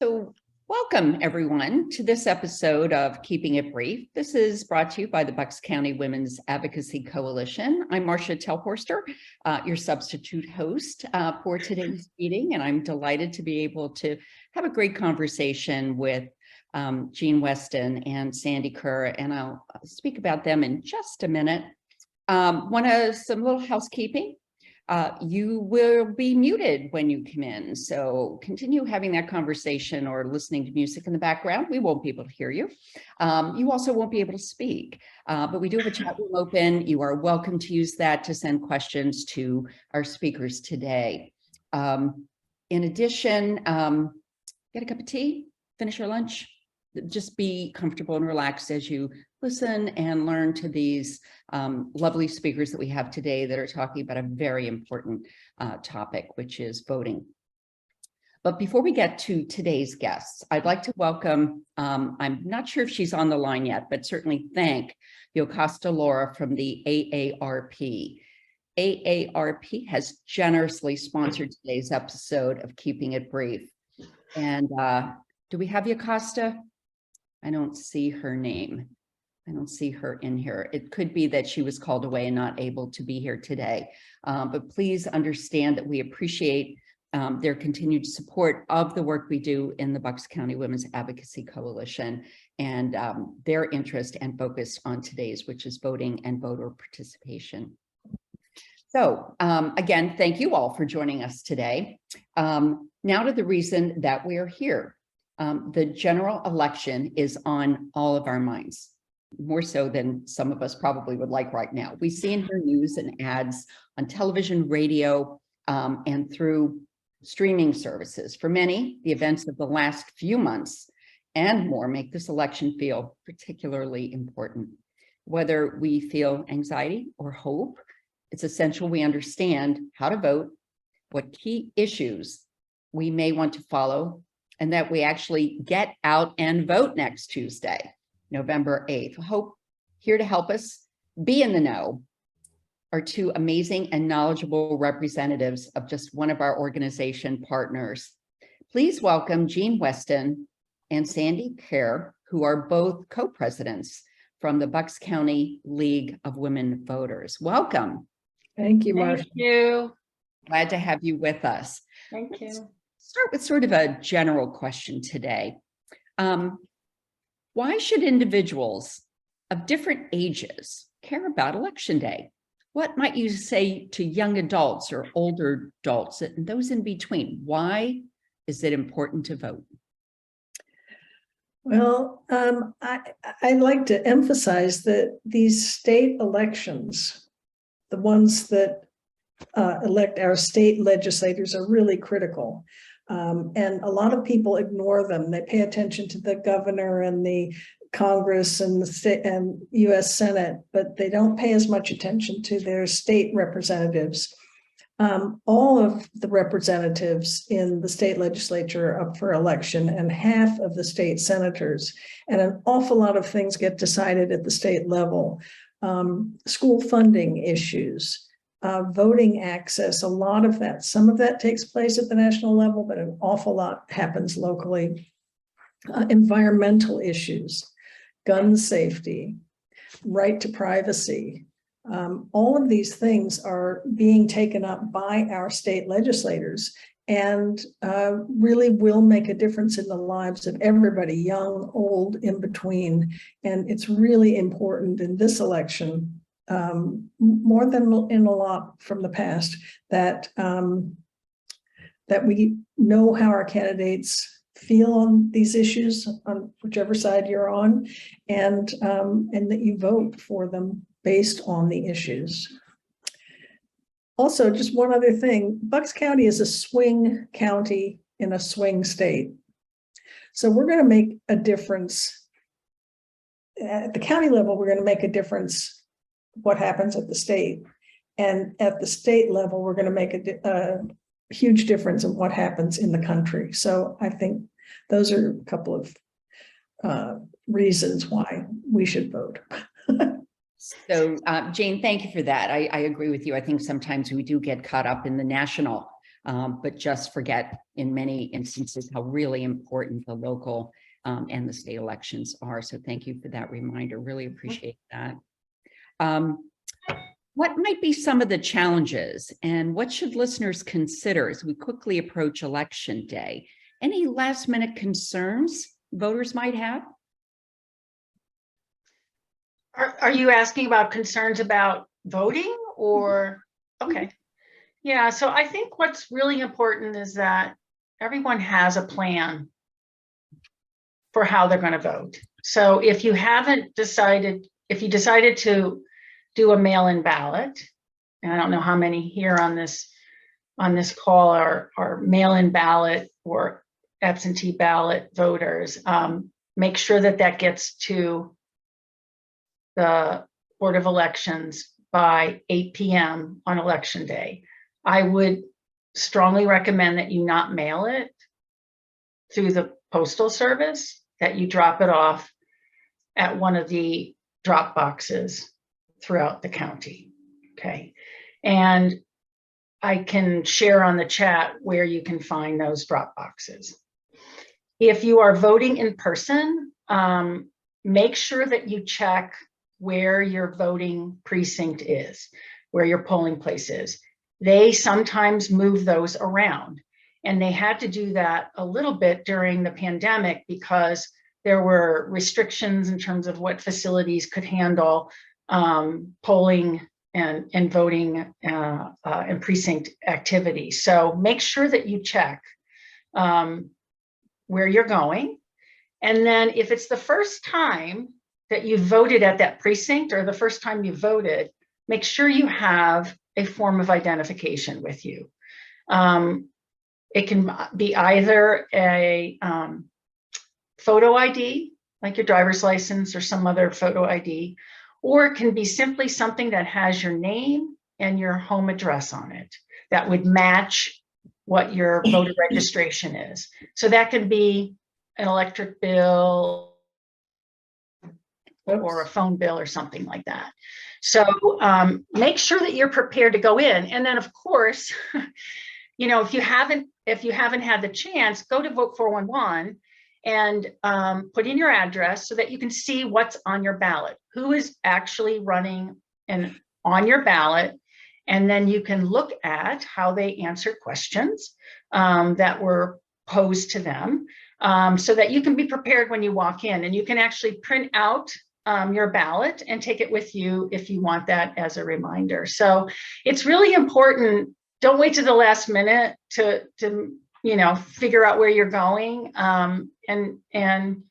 So welcome everyone to this episode of Keeping It Brief. This is brought to you by the Bucks County Women's Advocacy Coalition. I'm Marcia Telhorster, your substitute host for today's meeting, and I'm delighted to be able to have a great conversation with Jean Weston and Sandy Kerr, and I'll speak about them in just a minute. Some little housekeeping. You will be muted when you come in, so continue having that conversation or listening to music in the background. We won't be able to hear you. You also won't be able to speak, but we do have a chat room open. You are welcome to use that to send questions to our speakers today. In addition, get a cup of tea, finish your lunch. Just be comfortable and relaxed as you listen and learn to these lovely speakers that we have today that are talking about a very important topic, which is voting. But before we get to today's guests, I'd like to welcome, I'm not sure if she's on the line yet, but certainly thank Yocasta Laura from the AARP. AARP has generously sponsored today's episode of Keeping It Brief. And do we have Yocasta? I don't see her name. I don't see her in here. It could be that she was called away and not able to be here today. But please understand that we appreciate their continued support of the work we do in the Bucks County Women's Advocacy Coalition and their interest and focus on today's, which is voting and voter participation. So again, thank you all for joining us today. Now to the reason that we are here. The general election is on all of our minds, more so than some of us probably would like right now. We see and hear news and ads on television, radio, and through streaming services. For many, the events of the last few months and more make this election feel particularly important. Whether we feel anxiety or hope, it's essential we understand how to vote, what key issues we may want to follow, and that we actually get out and vote next Tuesday, November 8th. Hope here to help us be in the know are two amazing and knowledgeable representatives of just one of our organization partners. Please welcome Jean Weston and Sandy Kerr, who are both co-presidents from the Bucks County League of Women Voters. Welcome. Thank you, Marcia. Thank you. Glad to have you with us. Thank you. Start with sort of a general question today. Why should individuals of different ages care about Election Day? What might you say to young adults or older adults and those in between? Why is it important to vote? Well, I'd like to emphasize that these state elections, the ones that elect our state legislators, are really critical. And a lot of people ignore them. They pay attention to the governor and the Congress and the state and US Senate, but they don't pay as much attention to their state representatives. All of the representatives in the state legislature are up for election, and half of the state senators, and an awful lot of things get decided at the state level. School funding issues, voting access, a lot of that. Some of that takes place at the national level, but an awful lot happens locally. Environmental issues, gun safety, right to privacy. All of these things are being taken up by our state legislators and really will make a difference in the lives of everybody, young, old, in between. And it's really important in this election, more than in a lot from the past, that that we know how our candidates feel on these issues, on whichever side you're on, and that you vote for them based on the issues. Also, just one other thing, Bucks County is a swing county in a swing state. So we're going to make a difference. At the county level, we're going to make a difference what happens at the state. And at the state level, we're going to make a huge difference in what happens in the country. So I think those are a couple of reasons why we should vote. So Jane, thank you for that. I agree with you. I think sometimes we do get caught up in the national but just forget in many instances how really important the local and the state elections are. So thank you for that reminder. Really appreciate that. What might be some of the challenges and what should listeners consider as we quickly approach election day? Any last minute concerns voters might have? Are you asking about concerns about voting or? Okay. Yeah, so I think what's really important is that everyone has a plan for how they're going to vote. So if you haven't decided, if you decided to do a mail-in ballot, and I don't know how many here on this call are mail-in ballot or absentee ballot voters, make sure that that gets to the Board of Elections by 8 p.m. on election day. I would strongly recommend that you not mail it through the postal service, that you drop it off at one of the drop boxes throughout the county. Okay. And I can share on the chat where you can find those drop boxes. If you are voting in person, make sure that you check where your voting precinct is, where your polling place is. They sometimes move those around, and they had to do that a little bit during the pandemic because there were restrictions in terms of what facilities could handle polling and voting and precinct activity. So make sure that you check where you're going. And then if it's the first time that you voted at that precinct or the first time you voted, make sure you have a form of identification with you. It can be either a photo ID, like your driver's license or some other photo ID, or it can be simply something that has your name and your home address on it that would match what your voter registration is. So that could be an electric bill or a phone bill or something like that. So make sure that you're prepared to go in. And then of course, you know, if you haven't had the chance, go to Vote 411 and put in your address so that you can see what's on your ballot, who is actually running and on your ballot. And then you can look at how they answered questions that were posed to them so that you can be prepared when you walk in, and you can actually print out your ballot and take it with you if you want that as a reminder. So it's really important. Don't wait to the last minute to you know, figure out where you're going and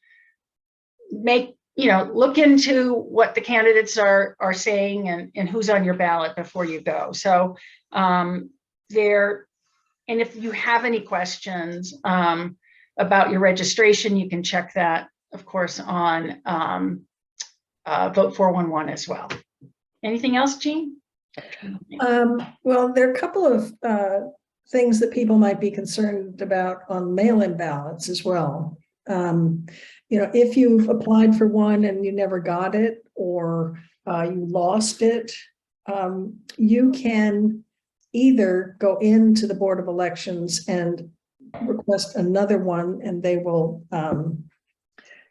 make, you know, look into what the candidates are saying and who's on your ballot before you go. So and if you have any questions about your registration, you can check that, of course, on Vote 411 as well. Anything else, Jean? Well, there are a couple of things that people might be concerned about on mail-in ballots as well. You know, if you've applied for one and you never got it, or you lost it, you can either go into the Board of Elections and request another one, and they will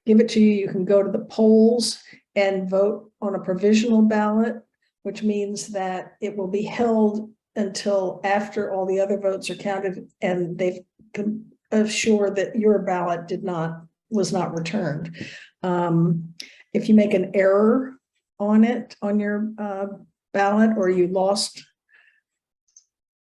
give it to you. You can go to the polls and vote on a provisional ballot, which means that it will be held until after all the other votes are counted and they've assured that your ballot was not returned. If you make an error on it, on your ballot, or you lost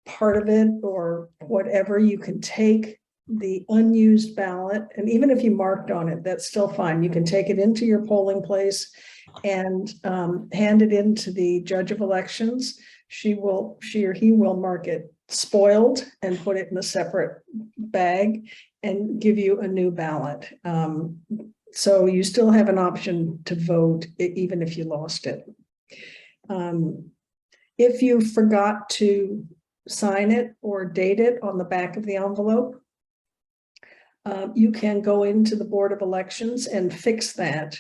part of it or whatever, you can take the unused ballot, and even if you marked on it, that's still fine. You can take it into your polling place and hand it in to the judge of elections. She or he will mark it spoiled and put it in a separate bag and give you a new ballot. So you still have an option to vote even if you lost it. If you forgot to sign it or date it on the back of the envelope, you can go into the Board of Elections and fix that.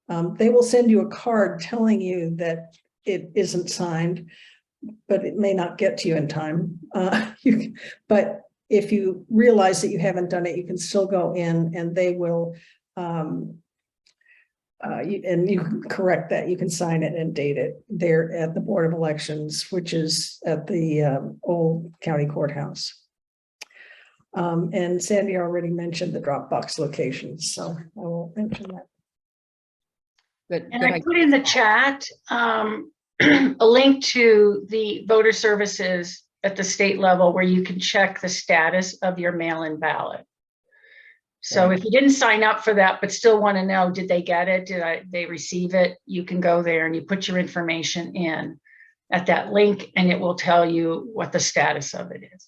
They will send you a card telling you that it isn't signed, but it may not get to you in time. But if you realize that you haven't done it, you can still go in and they will, and you can correct that. You can sign it and date it there at the Board of Elections, which is at the old county courthouse. And Sandy already mentioned the Dropbox locations, so I won't mention that. Good. And I put in the chat a link to the voter services at the state level where you can check the status of your mail-in ballot. So if you didn't sign up for that, but still want to know, did they get it? Did they receive it? You can go there and you put your information in at that link and it will tell you what the status of it is.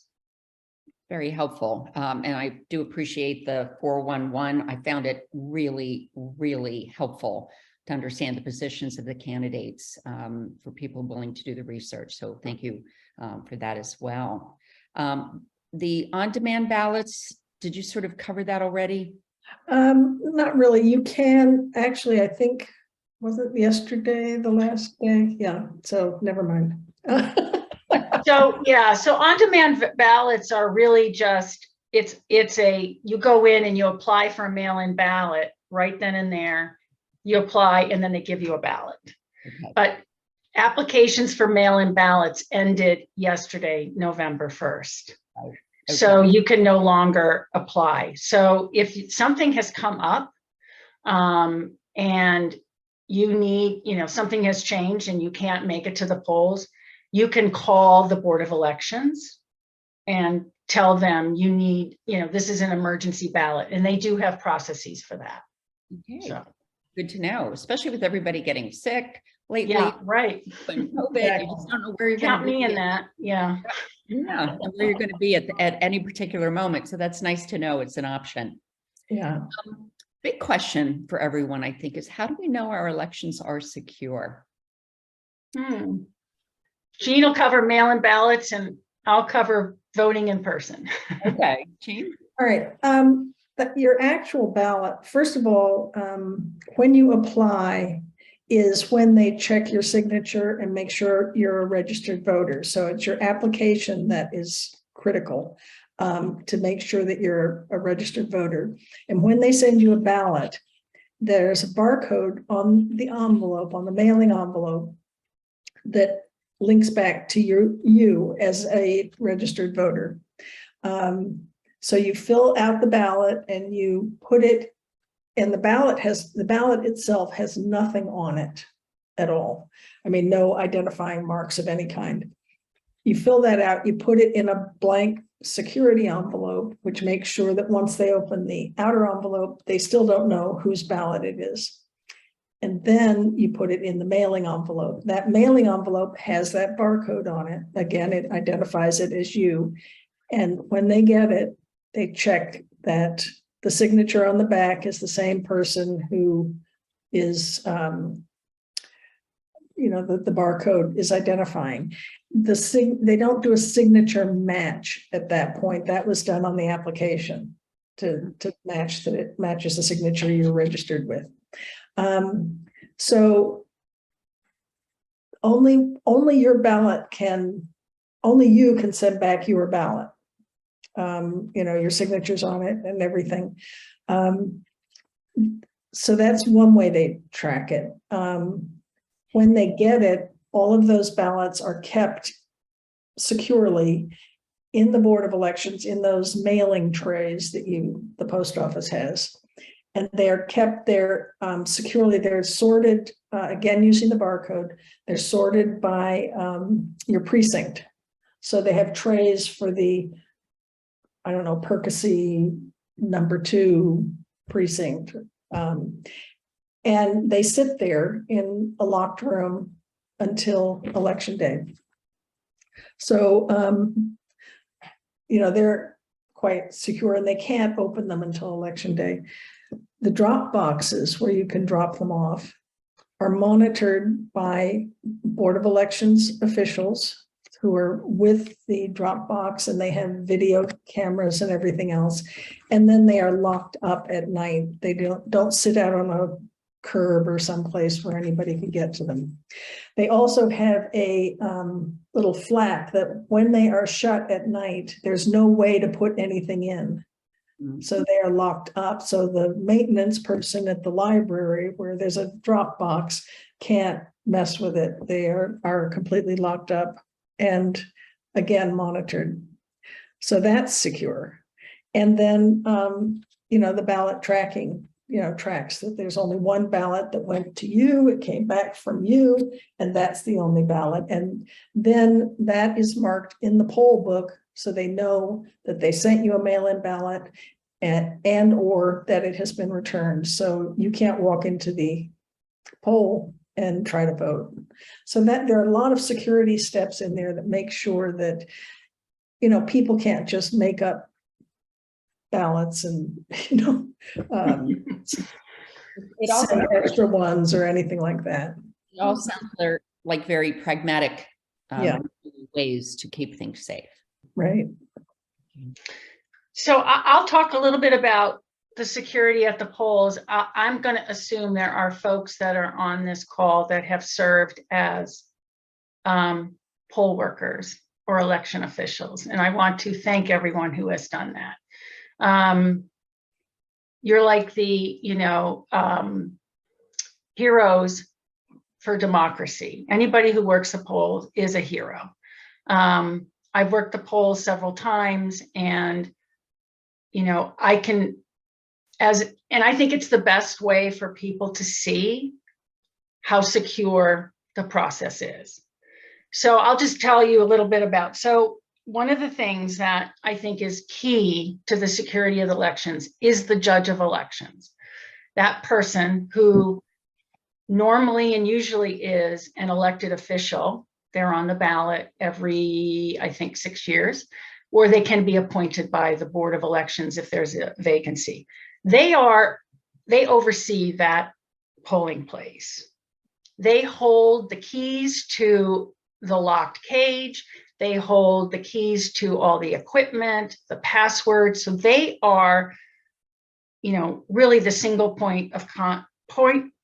Very helpful. And I do appreciate the 411. I found it really, really helpful to understand the positions of the candidates for people willing to do the research. So thank you for that as well. The on-demand ballots, did you sort of cover that already? Not really. You can actually, I think, was it yesterday, the last day? Yeah, so never mind. So yeah, so on-demand ballots are really just, you go in and you apply for a mail-in ballot right then and there. You apply and then they give you a ballot. Okay. But applications for mail-in ballots ended yesterday, November 1st. Okay. So you can no longer apply. So if something has come up and you need, something has changed and you can't make it to the polls, you can call the Board of Elections and tell them you need, this is an emergency ballot, and they do have processes for that. Okay. So. Good to know, especially with everybody getting sick lately. Yeah, right. When COVID, you just don't know where you're Count going to be. me in that. Yeah. Yeah, and where you're going to be at any particular moment. So that's nice to know it's an option. Yeah. Big question for everyone, I think, is how do we know our elections are secure? Jean will cover mail-in ballots and I'll cover voting in person. Okay, Jean? All right. But your actual ballot, first of all, when you apply is when they check your signature and make sure you're a registered voter. So it's your application that is critical to make sure that you're a registered voter. And when they send you a ballot, there's a barcode on the envelope, on the mailing envelope, that links back to you as a registered voter. So you fill out the ballot and you put it, and the ballot itself has nothing on it at all. I mean, no identifying marks of any kind. You fill that out, you put it in a blank security envelope, which makes sure that once they open the outer envelope, they still don't know whose ballot it is. And then you put it in the mailing envelope. That mailing envelope has that barcode on it. Again, it identifies it as you. And when they get it, they check that the signature on the back is the same person who is, the barcode is identifying. They don't do a signature match at that point. That was done on the application to match that it matches the signature you're registered with. So only your ballot only you can send back your ballot. Your signatures on it and everything. So that's one way they track it. When they get it, all of those ballots are kept securely in the Board of Elections, in those mailing trays that the post office has. And they're kept there securely. They're sorted, again, using the barcode. They're sorted by your precinct. So they have trays for the, Percy #2 precinct. And they sit there in a locked room until election day. So, they're quite secure and they can't open them until election day. The drop boxes where you can drop them off are monitored by Board of Elections officials who are with the drop box, and they have video cameras and everything else. And then they are locked up at night. They don't sit out on curb or someplace where anybody could get to them. They also have a little flap that when they are shut at night, there's no way to put anything in. So they are locked up. So the maintenance person at the library, where there's a drop box, can't mess with it. They are completely locked up and again monitored. So that's secure. And then the ballot tracking, tracks that there's only one ballot that went to you, it came back from you, and that's the only ballot. And then that is marked in the poll book, so they know that they sent you a mail-in ballot and or that it has been returned. So you can't walk into the poll and try to vote. So that there are a lot of security steps in there that make sure that, people can't just make up ballots and, It also send extra ones or anything like that. It all sounds like very pragmatic ways to keep things safe. Right. So I'll talk a little bit about the security at the polls. I'm going to assume there are folks that are on this call that have served as poll workers or election officials. And I want to thank everyone who has done that. You're like the, heroes for democracy. Anybody who works the polls is a hero. I've worked the polls several times, and I think it's the best way for people to see how secure the process is. So I'll just tell you a little bit about, so one of the things that I think is key to the security of elections is the judge of elections. That person who normally and usually is an elected official. They're on the ballot every, I think, 6 years, or they can be appointed by the Board of Elections if there's a vacancy. They oversee that polling place. They hold the keys to the locked cage. They hold the keys to all the equipment, the passwords. So they are, really the single point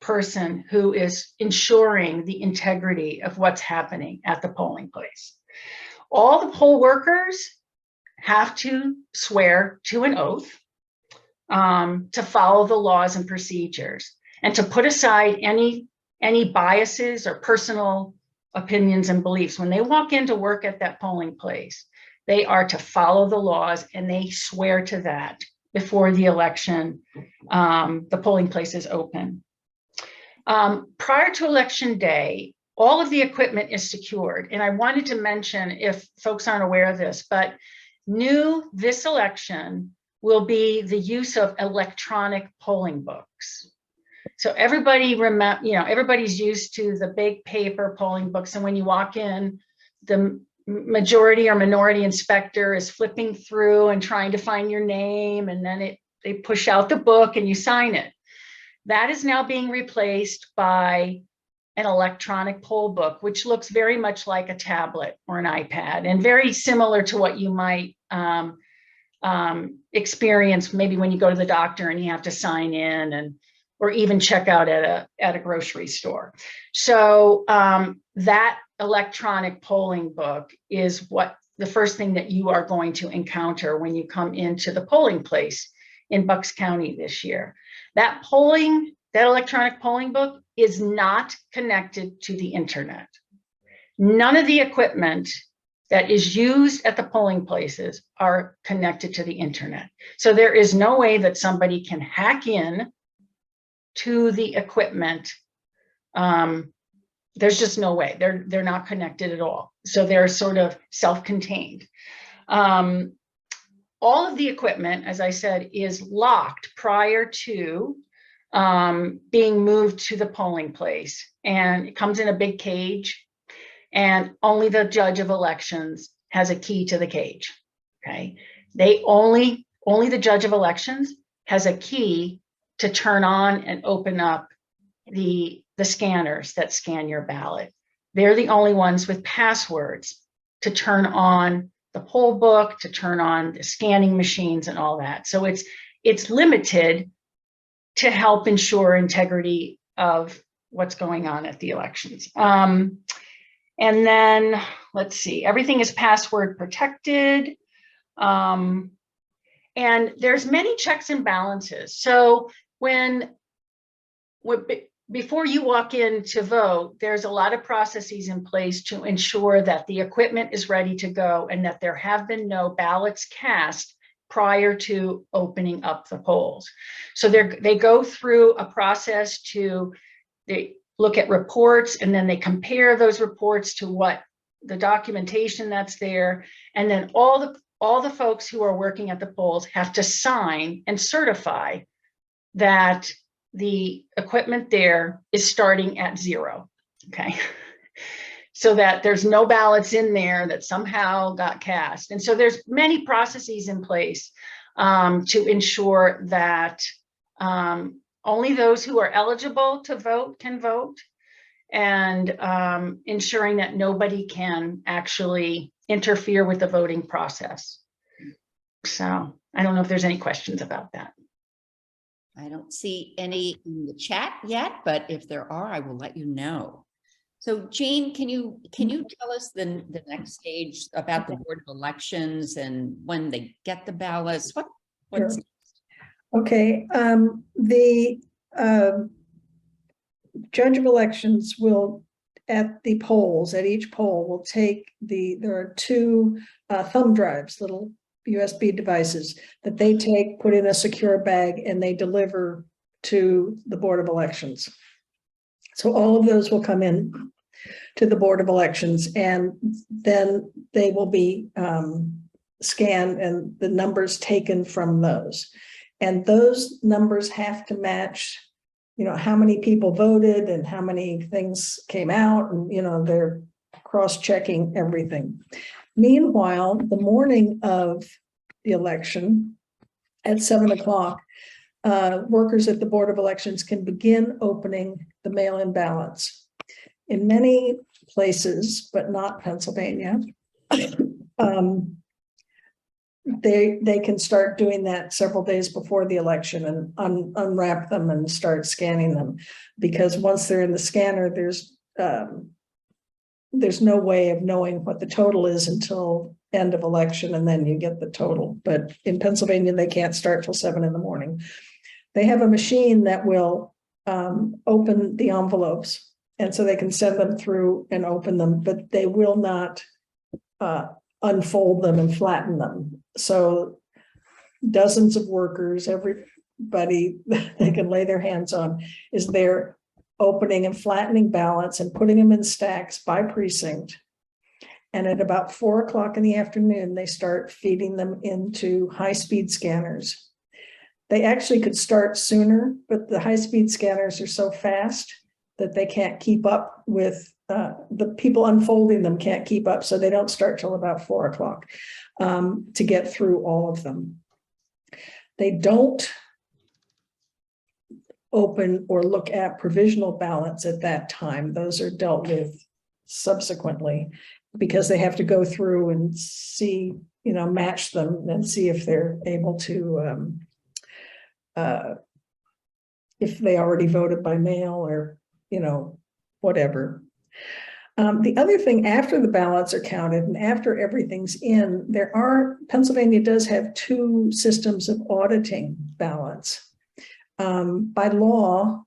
person who is ensuring the integrity of what's happening at the polling place. All the poll workers have to swear to an oath to follow the laws and procedures and to put aside any biases or personal opinions and beliefs. When they walk in to work at that polling place, they are to follow the laws, and they swear to that before the election, the polling place is open. Prior to election day, all of the equipment is secured. And I wanted to mention, if folks aren't aware of this, but new this election will be the use of electronic polling books. So everybody everybody's used to the big paper polling books. And when you walk in, the majority or minority inspector is flipping through and trying to find your name. And then they push out the book and you sign it. That is now being replaced by an electronic poll book, which looks very much like a tablet or an iPad, and very similar to what you might experience maybe when you go to the doctor and you have to sign in, or even check out at a grocery store. So that electronic polling book is the first thing that you are going to encounter when you come into the polling place in Bucks County this year. That electronic polling book is not connected to the internet. None of the equipment that is used at the polling places are connected to the internet. So there is no way that somebody can hack in to the equipment. There's just no way. They're not connected at all. So they're sort of self-contained. All of the equipment, as I said, is locked prior to being moved to the polling place. And it comes in a big cage, and only the judge of elections has a key to the cage, okay? Only the judge of elections has a key to turn on and open up the scanners that scan your ballot. They're the only ones with passwords to turn on the poll book, to turn on the scanning machines and all that. So it's limited to help ensure integrity of what's going on at the elections. And then let's see, everything is password protected. And there's many checks and balances. So before you walk in to vote, there's a lot of processes in place to ensure that the equipment is ready to go and that there have been no ballots cast prior to opening up the polls. So they go through a process they look at reports, and then they compare those reports to what the documentation that's there. And then all the folks who are working at the polls have to sign and certify that the equipment there is starting at 0, okay? So that there's no ballots in there that somehow got cast. And so there's many processes in place to ensure that only those who are eligible to vote can vote, and ensuring that nobody can actually interfere with the voting process. So I don't know if there's any questions about that. I don't see any in the chat yet, but if there are, I will let you know. So Jane, can you tell us the next stage about the Board of Elections and when they get the ballots? What's Sure. Okay, the judge of elections will, at each poll will take there are 2 thumb drives, little USB devices that they take, put in a secure bag, and they deliver to the Board of Elections. So all of those will come in to the Board of Elections, and then they will be scanned and the numbers taken from those. And those numbers have to match, how many people voted and how many things came out, and, they're cross-checking everything. Meanwhile, the morning of the election at 7 o'clock, workers at the Board of Elections can begin opening the mail-in ballots. In many places, but not Pennsylvania, they can start doing that several days before the election and unwrap them and start scanning them, because once they're in the scanner, there's no way of knowing what the total is until end of election, and then you get the total. But in Pennsylvania, they can't start till 7 in the morning. They have a machine that will open the envelopes, and so they can send them through and open them, but they will not unfold them and flatten them. So dozens of workers, everybody they can lay their hands on, is there opening and flattening ballots and putting them in stacks by precinct. And at about 4 o'clock in the afternoon, they start feeding them into high-speed scanners. They actually could start sooner, but the high-speed scanners are so fast that they can't keep up with the people unfolding them can't keep up. So they don't start till about 4 o'clock to get through all of them. They don't open or look at provisional ballots at that time. Those are dealt with subsequently, because they have to go through and see, match them and see if they're able to, if they already voted by mail or, whatever. The other thing, after the ballots are counted and after everything's in, Pennsylvania does have 2 systems of auditing ballots. By law,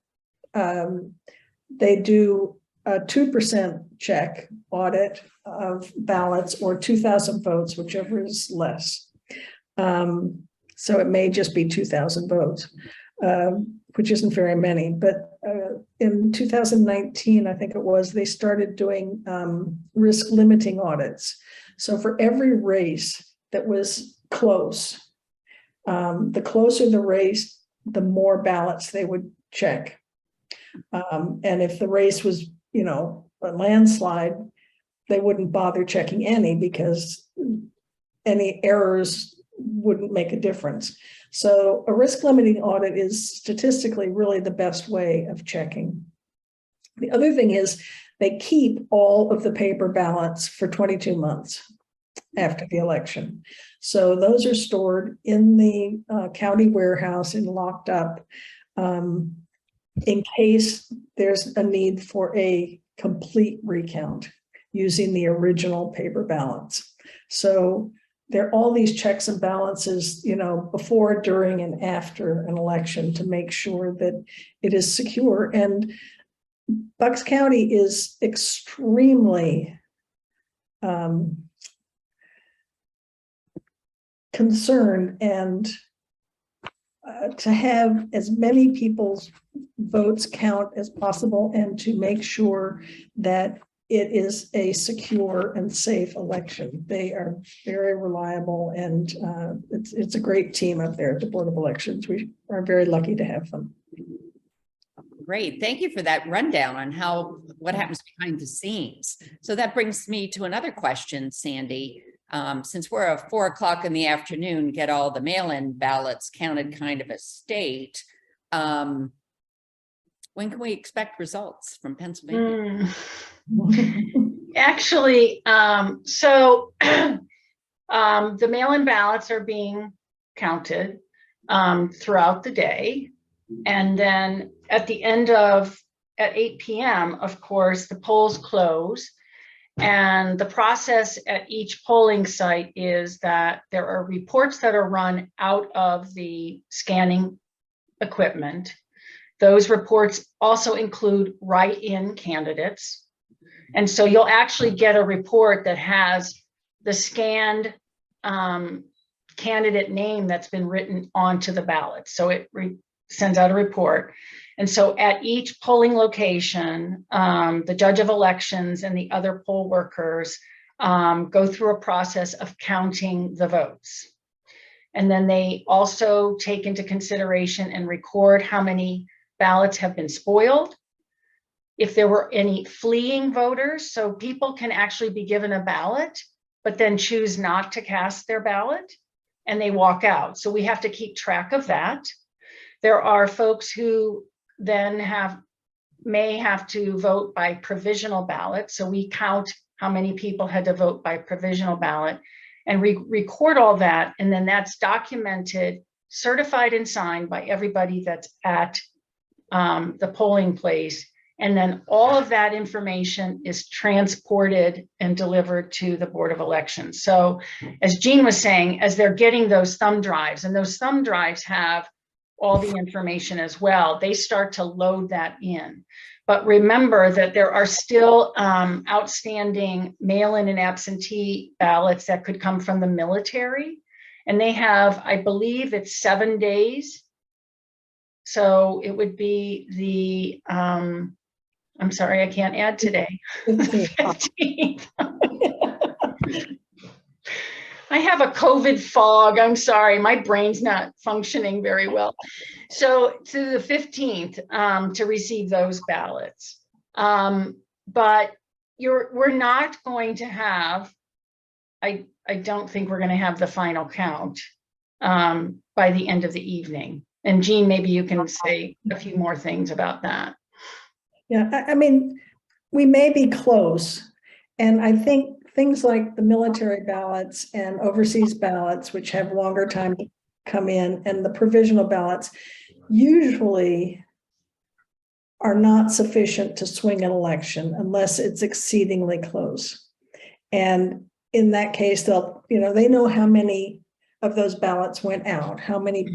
they do a 2% check audit of ballots or 2,000 votes, whichever is less. So it may just be 2,000 votes, which isn't very many. But in 2019, I think it was, they started doing risk limiting audits. So for every race that was close, the closer the race, the more ballots they would check. And if the race was, a landslide, they wouldn't bother checking any, because any errors wouldn't make a difference. So a risk limiting audit is statistically really the best way of checking. The other thing is they keep all of the paper ballots for 22 months after the election. So those are stored in the county warehouse and locked up. in case there's a need for a complete recount using the original paper ballots. So there are all these checks and balances, before, during, and after an election to make sure that it is secure. And Bucks County is extremely concerned and to have as many people's votes count as possible and to make sure that it is a secure and safe election. They are very reliable, and it's a great team up there at the Board of Elections. We are very lucky to have them. Great. Thank you for that rundown on what happens behind the scenes. So that brings me to another question, Sandy. Since we're at 4 o'clock in the afternoon, get all the mail-in ballots counted kind of a state. When can we expect results from Pennsylvania? Actually, so the mail-in ballots are being counted throughout the day. And then at 8 p.m., of course, the polls close. And the process at each polling site is that there are reports that are run out of the scanning equipment. Those reports also include write-in candidates. And so you'll actually get a report that has the scanned candidate name that's been written onto the ballot. So it sends out a report. And so at each polling location, the judge of elections and the other poll workers go through a process of counting the votes. And then they also take into consideration and record how many ballots have been spoiled, if there were any fleeing voters. So people can actually be given a ballot, but then choose not to cast their ballot and they walk out. So we have to keep track of that. There are folks who then may have to vote by provisional ballot. So we count how many people had to vote by provisional ballot and record all that. And then that's documented, certified and signed by everybody that's at the polling place. And then all of that information is transported and delivered to the Board of Elections. So as Jean was saying, as they're getting those thumb drives, and those thumb drives have all the information as well, they start to load that in. But remember that there are still outstanding mail-in and absentee ballots that could come from the military. And they have, I believe it's 7 days. So it would be the, I'm sorry, I can't add today. 15th. I have a COVID fog. I'm sorry, my brain's not functioning very well. So to the 15th to receive those ballots. But we're not going to have, I don't think we're going to have the final count by the end of the evening. And Jean, maybe you can say a few more things about that. Yeah, I mean, we may be close. And I think things like the military ballots and overseas ballots, which have longer time to come in, and the provisional ballots usually are not sufficient to swing an election unless it's exceedingly close. And in that case, they know how many of those ballots went out, how many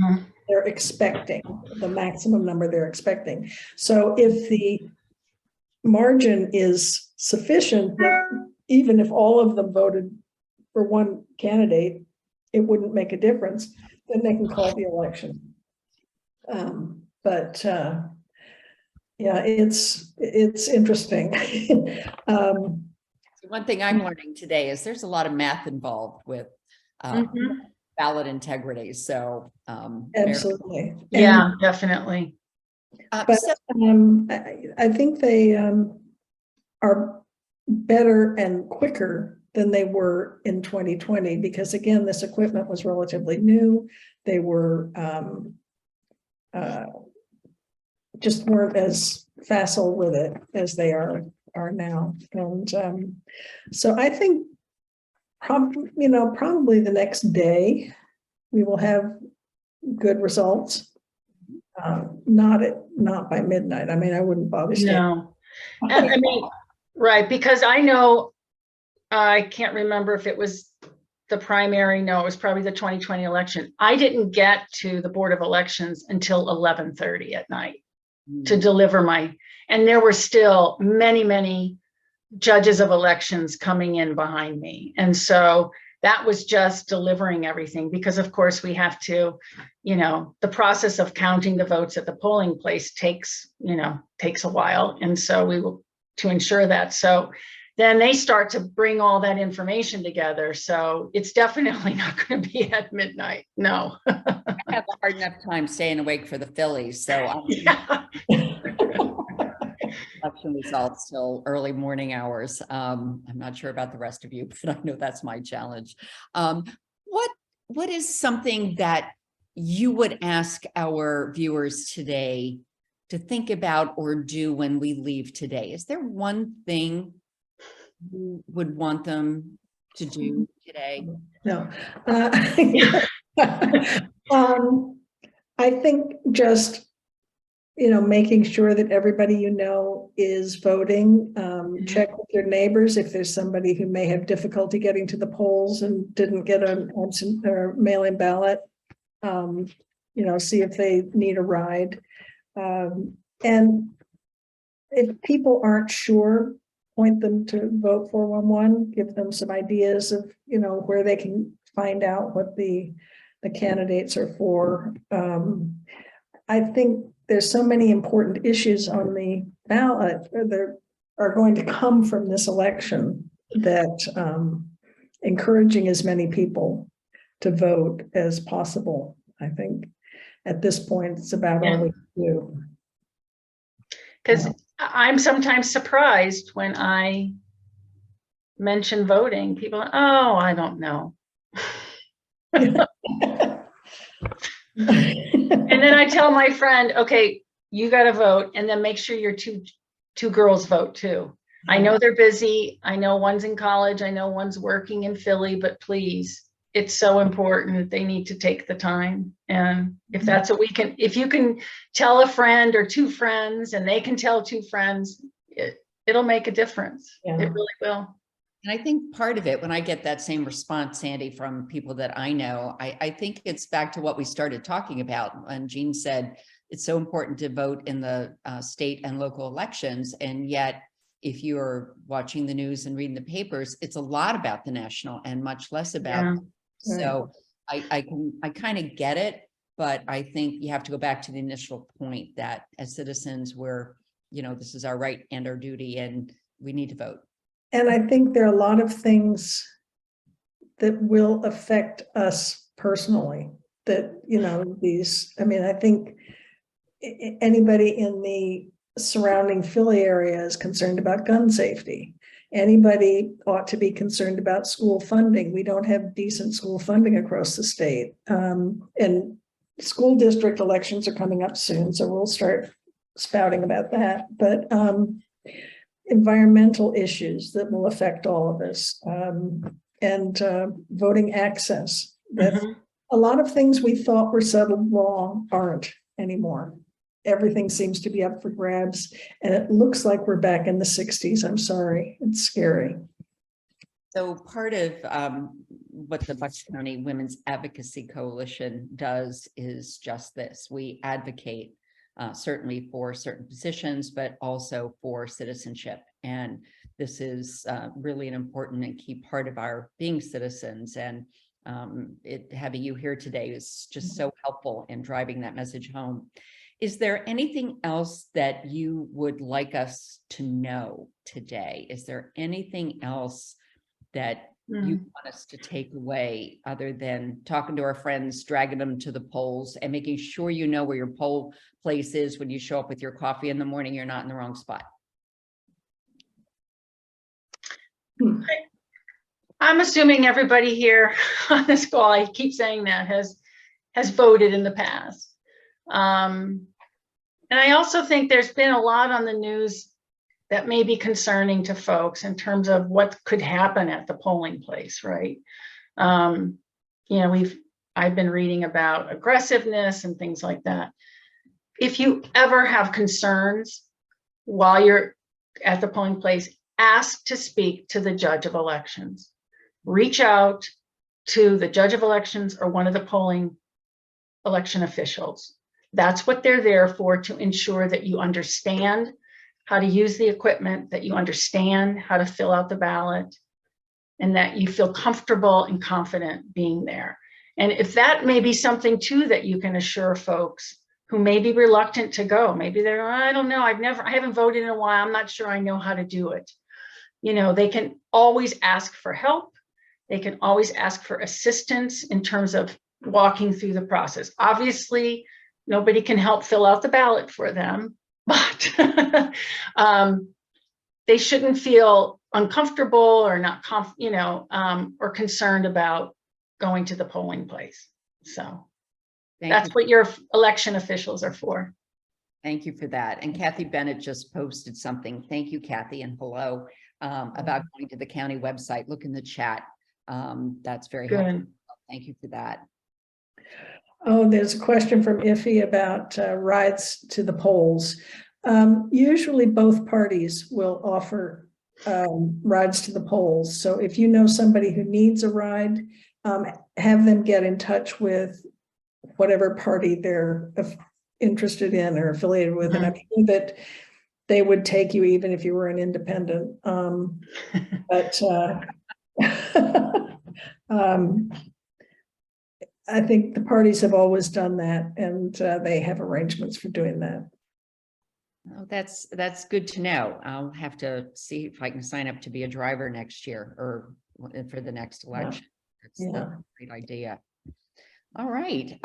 they're expecting, the maximum number they're expecting. So if the margin is sufficient, that even if all of them voted for one candidate, it wouldn't make a difference, then they can call the election. Yeah, it's interesting. One thing I'm learning today is there's a lot of math involved with ballot integrity. So absolutely. Yeah, definitely. But I think they are better and quicker than they were in 2020, because again, this equipment was relatively new. They were just weren't as facile with it as they are now. And so I think probably the next day we will have good results. not by midnight. I mean, I wouldn't bother staying. No, I mean, right, because I know, I can't remember if it was the primary. No, it was probably the 2020 election. I didn't get to the Board of Elections until 11:30 at night to deliver and there were still many, many judges of elections coming in behind me. And so that was just delivering everything, because of course we have to, the process of counting the votes at the polling place takes a while. And so we will, to ensure that. So then they start to bring all that information together. So it's definitely not going to be at midnight. No. I have a hard enough time staying awake for the Phillies. So Yeah. election results till early morning hours. I'm not sure about the rest of you, but I know that's my challenge. What is something that you would ask our viewers today to think about or do when we leave today? Is there one thing you would want them to do today? No. I think just, making sure that everybody is voting. Check with your neighbors if there's somebody who may have difficulty getting to the polls and didn't get an absent or mail-in ballot. See if they need a ride. And if people aren't sure, point them to Vote 411, give them some ideas of, where they can find out what the candidates are for. I think there's so many important issues on the ballot that are going to come from this election that encouraging as many people to vote as possible. I think at this point, it's about all we can do. Because I'm sometimes surprised when I mention voting, people are, oh, I don't know. And then I tell my friend, okay, you got to vote, and then make sure your two girls vote too. I know they're busy. I know one's in college. I know one's working in Philly, but please, it's so important. They need to take the time. And if that's what if you can tell a friend or two friends and they can tell two friends, it'll make a difference. Yeah. It really will. And I think part of it, when I get that same response, Sandy, from people that I know, I think it's back to what we started talking about when Jean said it's so important to vote in the state and local elections. And yet, if you're watching the news and reading the papers, it's a lot about the national and much less about. Yeah. So I kind of get it, but I think you have to go back to the initial point that as citizens, this is our right and our duty, and we need to vote. And I think there are a lot of things that will affect us personally that, I think anybody in the surrounding Philly area is concerned about gun safety. Anybody ought to be concerned about school funding. We don't have decent school funding across the state. And school district elections are coming up soon, so we'll start spouting about that. But environmental issues that will affect all of us, and voting access. That a lot of things we thought were settled law aren't anymore. Everything seems to be up for grabs, and it looks like we're back in the 60s. I'm sorry, it's scary. So part of what the Bucks County Women's Advocacy Coalition does is just this. We advocate certainly for certain positions, but also for citizenship. And this is really an important and key part of our being citizens. And having you here today is just so helpful in driving that message home. Is there anything else that you would like us to know today? Is there anything else that you want us to take away other than talking to our friends, dragging them to the polls, and making sure you know where your poll place is when you show up with your coffee in the morning, you're not in the wrong spot? I'm assuming everybody here on this call, I keep saying that, has voted in the past. And I also think there's been a lot on the news that may be concerning to folks in terms of what could happen at the polling place, right? I've been reading about aggressiveness and things like that. if you ever have concerns while you're at the polling place, ask to speak to the judge of elections. Reach out to the judge of elections or one of the polling election officials. That's what they're there for, to ensure that you understand how to use the equipment, that you understand how to fill out the ballot, and that you feel comfortable and confident being there. And if that may be something too that you can assure folks who may be reluctant to go, maybe they're, I don't know, I haven't voted in a while, I'm not sure I know how to do it. You know, they can always ask for help. They can always ask for assistance in terms of walking through the process. Obviously, nobody can help fill out the ballot for them, but they shouldn't feel uncomfortable or not, or concerned about going to the polling place. So that's what your election officials are for. Thank you for that. And Kathy Bennett just posted something. Thank you, Kathy, and hello, about going to the county website. Look in the chat. That's very helpful. Thank you for that. Oh, there's a question from Iffy about rides to the polls. Usually both parties will offer rides to the polls. So if you know somebody who needs a ride, have them get in touch with whatever party they're interested in or affiliated with. And I'm sure that they would take you even if you were an independent. I think the parties have always done that, and they have arrangements for doing that. Oh, that's good to know. I'll have to see if I can sign up to be a driver next year or for the next election. That's a great idea. All right.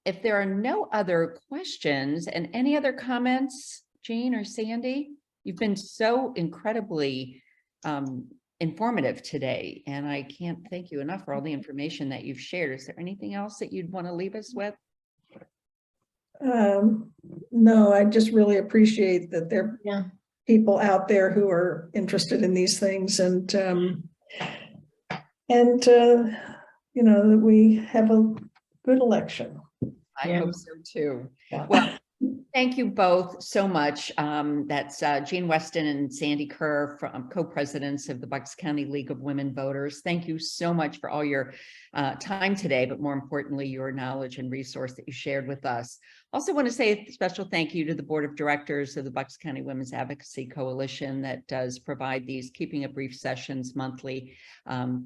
If there are no other questions and any other comments, Jean or Sandy, you've been so incredibly informative today, and I can't thank you enough for all the information that you've shared. Is there anything else that you'd want to leave us with? No, I just really appreciate that there are people out there who are interested in these things, and you know, that we have a good election. I hope so too. Yeah. Well, thank you both so much. That's Jean Weston and Sandy Kerr, from co-presidents of the Bucks County League of Women Voters. Thank you so much for all your time today, but more importantly, your knowledge and resource that you shared with us. Also want to say a special thank you to the Board of Directors of the Bucks County Women's Advocacy Coalition that does provide these Keeping It Brief sessions monthly.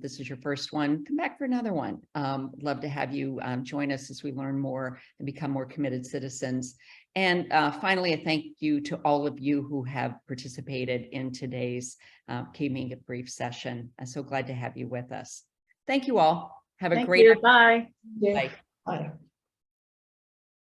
This is your first one. Come back for another one. Love to have you join us as we learn more and become more committed citizens. And finally, a thank you to all of you who have participated in today's Keeping It Brief session. I'm so glad to have you with us. Thank you all. Have a great day. Bye. Yeah. Bye.